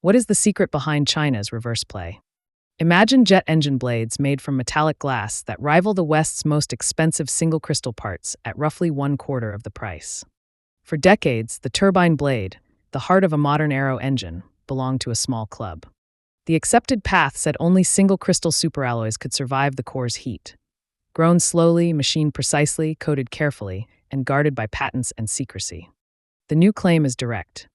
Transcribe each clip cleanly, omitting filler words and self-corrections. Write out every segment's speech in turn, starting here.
What is the secret behind China's reverse play? Imagine jet engine blades made from metallic glass that rival the West's most expensive single crystal parts at roughly 1/4 of the price. For decades, the turbine blade, the heart of a modern Aero engine, belonged to a small club. The accepted path said only single crystal superalloys could survive the core's heat. Grown slowly, machined precisely, coated carefully, and guarded by patents and secrecy. The new claim is direct.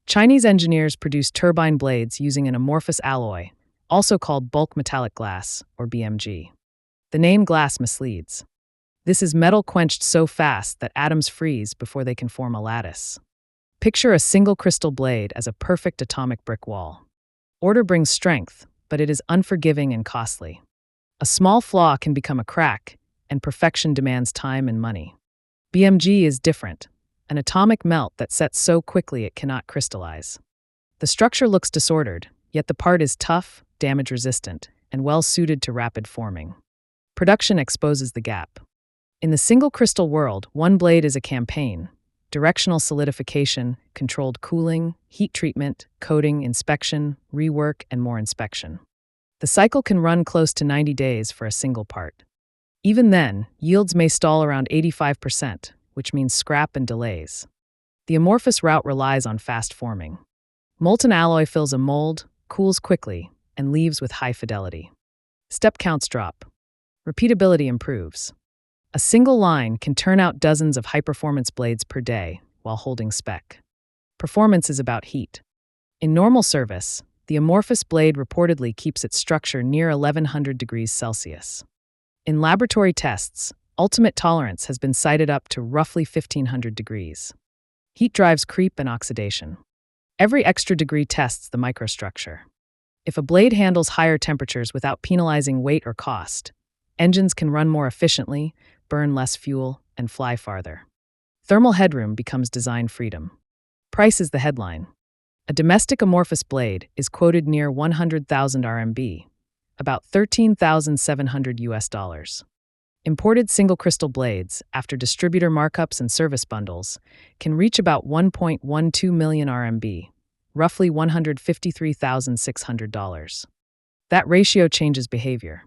Chinese engineers produced turbine blades using an amorphous alloy, also called bulk metallic glass, or BMG. The name glass misleads. This is metal quenched so fast that atoms freeze before they can form a lattice. Picture a single crystal blade as a perfect atomic brick wall. Order brings strength, but it is unforgiving and costly. A small flaw can become a crack, and perfection demands time and money. BMG is different, an atomic melt that sets so quickly it cannot crystallize. The structure looks disordered, yet the part is tough, damage-resistant, and well-suited to rapid forming. Production exposes the gap. In the single crystal world, one blade is a campaign: directional solidification, controlled cooling, heat treatment, coating, inspection, rework, and more inspection. The cycle can run close to 90 days for a single part. Even then, yields may stall around 85%, which means scrap and delays. The amorphous route relies on fast forming. Molten alloy fills a mold, cools quickly, and leaves with high fidelity. Step counts drop. Repeatability improves. A single line can turn out dozens of high-performance blades per day while holding spec. Performance is about heat. In normal service, the amorphous blade reportedly keeps its structure near 1100 degrees Celsius. In laboratory tests, ultimate tolerance has been cited up to roughly 1500 degrees. Heat drives creep and oxidation. Every extra degree tests the microstructure. If a blade handles higher temperatures without penalizing weight or cost, engines can run more efficiently, burn less fuel, and fly farther. Thermal headroom becomes design freedom. Price is the headline. A domestic amorphous blade is quoted near 100,000 RMB, about $13,700 US. Imported single crystal blades, after distributor markups and service bundles, can reach about 1.12 million RMB, roughly $153,600. That ratio changes behavior.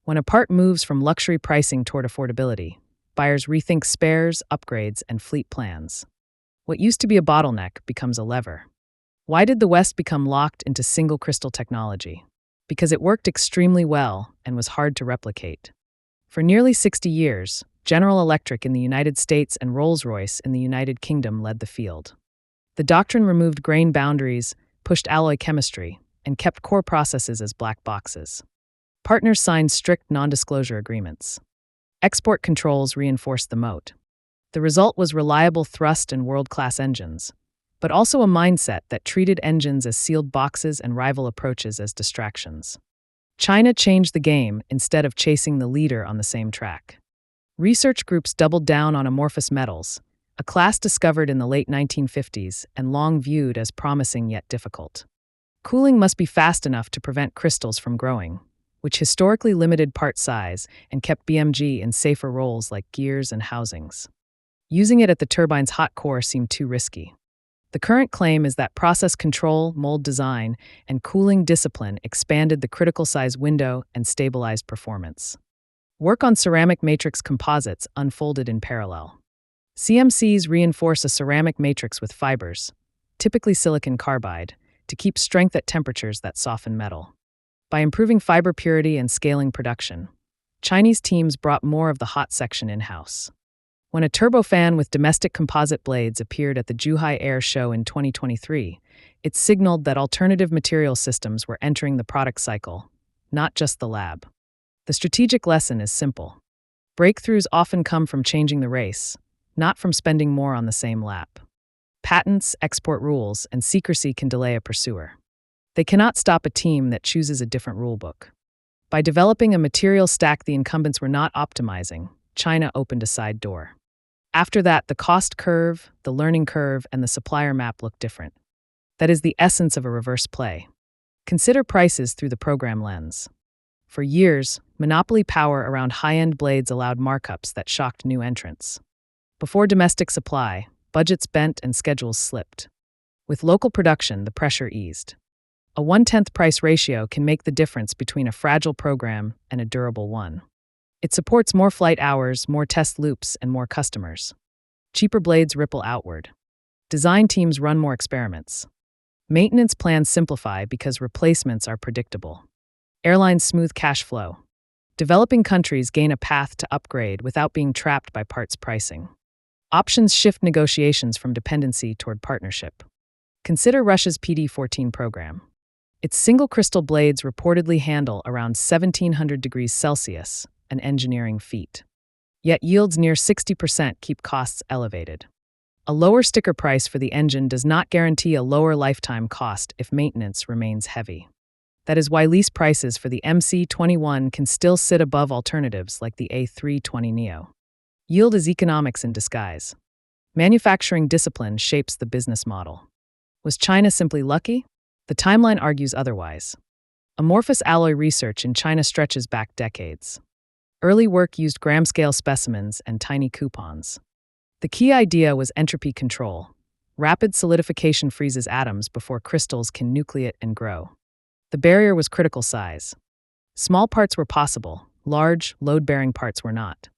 When a part moves from luxury pricing toward affordability, buyers rethink spares, upgrades, and fleet plans. What used to be a bottleneck becomes a lever. Why did the West become locked into single crystal technology? Because it worked extremely well and was hard to replicate. For nearly 60 years, General Electric in the United States and Rolls-Royce in the United Kingdom led the field. The doctrine removed grain boundaries, pushed alloy chemistry, and kept core processes as black boxes. Partners signed strict non-disclosure agreements. Export controls reinforced the moat. The result was reliable thrust and world-class engines, but also a mindset that treated engines as sealed boxes and rival approaches as distractions. China changed the game instead of chasing the leader on the same track. Research groups doubled down on amorphous metals, a class discovered in the late 1950s and long viewed as promising yet difficult. Cooling must be fast enough to prevent crystals from growing, which historically limited part size and kept BMG in safer roles like gears and housings. Using it at the turbine's hot core seemed too risky. The current claim is that process control, mold design, and cooling discipline expanded the critical size window and stabilized performance. Work on ceramic matrix composites unfolded in parallel. CMCs reinforce a ceramic matrix with fibers, typically silicon carbide, to keep strength at temperatures that soften metal. By improving fiber purity and scaling production, Chinese teams brought more of the hot section in-house. When a turbofan with domestic composite blades appeared at the Zhuhai Air Show in 2023, it signaled that alternative material systems were entering the product cycle, not just the lab. The strategic lesson is simple. Breakthroughs often come from changing the race, not from spending more on the same lap. Patents, export rules, and secrecy can delay a pursuer. They cannot stop a team that chooses a different rulebook. By developing a material stack the incumbents were not optimizing, China opened a side door. After that, the cost curve, the learning curve, and the supplier map look different. That is the essence of a reverse play. Consider prices through the program lens. For years, monopoly power around high-end blades allowed markups that shocked new entrants. Before domestic supply, budgets bent and schedules slipped. With local production, the pressure eased. A 1/10 price ratio can make the difference between a fragile program and a durable one. It supports more flight hours, more test loops, and more customers. Cheaper blades ripple outward. Design teams run more experiments. Maintenance plans simplify because replacements are predictable. Airlines smooth cash flow. Developing countries gain a path to upgrade without being trapped by parts pricing. Options shift negotiations from dependency toward partnership. Consider Russia's PD-14 program. Its single crystal blades reportedly handle around 1700 degrees Celsius, an engineering feat. Yet yields near 60% keep costs elevated. A lower sticker price for the engine does not guarantee a lower lifetime cost if maintenance remains heavy. That is why lease prices for the MC-21 can still sit above alternatives like the A320neo. Yield is economics in disguise. Manufacturing discipline shapes the business model. Was China simply lucky? The timeline argues otherwise. Amorphous alloy research in China stretches back decades. Early work used gram-scale specimens and tiny coupons. The key idea was entropy control. Rapid solidification freezes atoms before crystals can nucleate and grow. The barrier was critical size. Small parts were possible, large, load-bearing parts were not.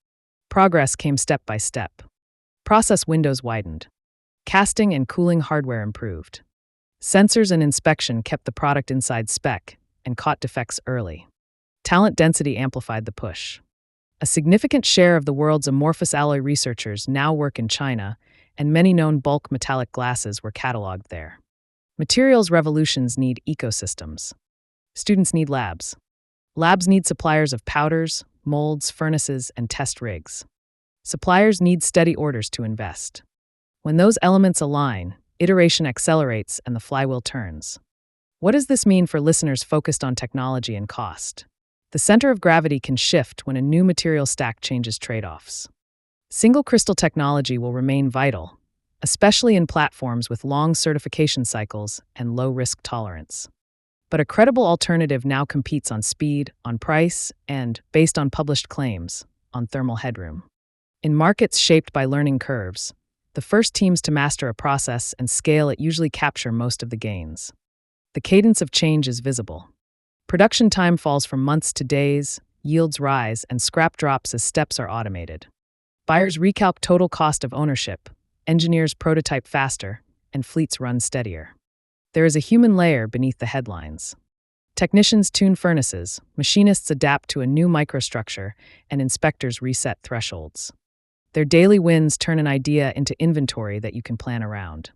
Progress came step by step. Process windows widened. Casting and cooling hardware improved. Sensors and inspection kept the product inside spec and caught defects early. Talent density amplified the push. A significant share of the world's amorphous alloy researchers now work in China, and many known bulk metallic glasses were cataloged there. Materials revolutions need ecosystems. Students need labs. Labs need suppliers of powders, molds, furnaces, and test rigs. Suppliers need steady orders to invest. When those elements align, iteration accelerates and the flywheel turns. What does this mean for listeners focused on technology and cost? The center of gravity can shift when a new material stack changes trade-offs. Single crystal technology will remain vital, especially in platforms with long certification cycles and low risk tolerance. But a credible alternative now competes on speed, on price, and, based on published claims, on thermal headroom. In markets shaped by learning curves, the first teams to master a process and scale it usually capture most of the gains. The cadence of change is visible. Production time falls from months to days, yields rise, and scrap drops as steps are automated. Buyers recalc total cost of ownership, engineers prototype faster, and fleets run steadier. There is a human layer beneath the headlines. Technicians tune furnaces, machinists adapt to a new microstructure, and inspectors reset thresholds. Their daily wins turn an idea into inventory that you can plan around.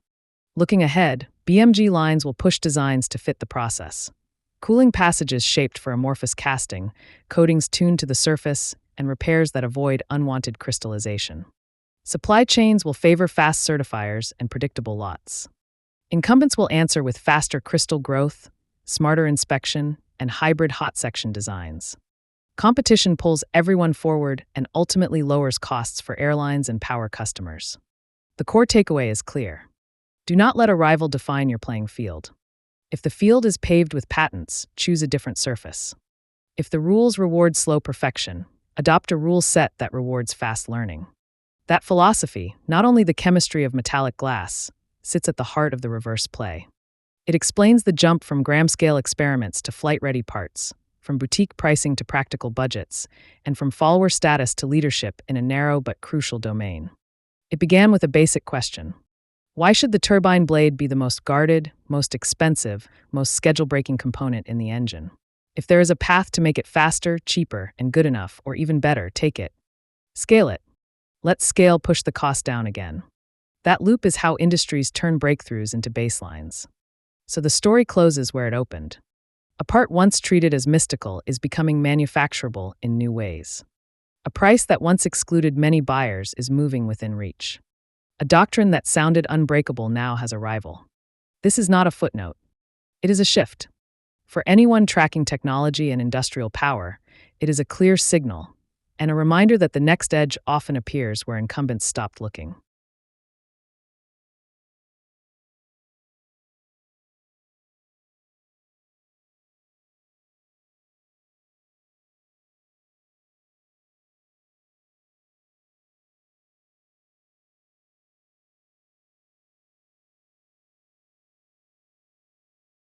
Looking ahead, BMG lines will push designs to fit the process. Cooling passages shaped for amorphous casting, coatings tuned to the surface, and repairs that avoid unwanted crystallization. Supply chains will favor fast certifiers and predictable lots. Incumbents will answer with faster crystal growth, smarter inspection, and hybrid hot section designs. Competition pulls everyone forward and ultimately lowers costs for airlines and power customers. The core takeaway is clear. Do not let a rival define your playing field. If the field is paved with patents, choose a different surface. If the rules reward slow perfection, adopt a rule set that rewards fast learning. That philosophy, not only the chemistry of metallic glass, sits at the heart of the reverse play. It explains the jump from gram-scale experiments to flight-ready parts, from boutique pricing to practical budgets, and from follower status to leadership in a narrow but crucial domain. It began with a basic question. Why should the turbine blade be the most guarded, most expensive, most schedule-breaking component in the engine? If there is a path to make it faster, cheaper, and good enough, or even better, take it. Scale it. Let scale push the cost down again. That loop is how industries turn breakthroughs into baselines. So the story closes where it opened. A part once treated as mystical is becoming manufacturable in new ways. A price that once excluded many buyers is moving within reach. A doctrine that sounded unbreakable now has a rival. This is not a footnote. It is a shift. For anyone tracking technology and industrial power, it is a clear signal, and a reminder that the next edge often appears where incumbents stopped looking.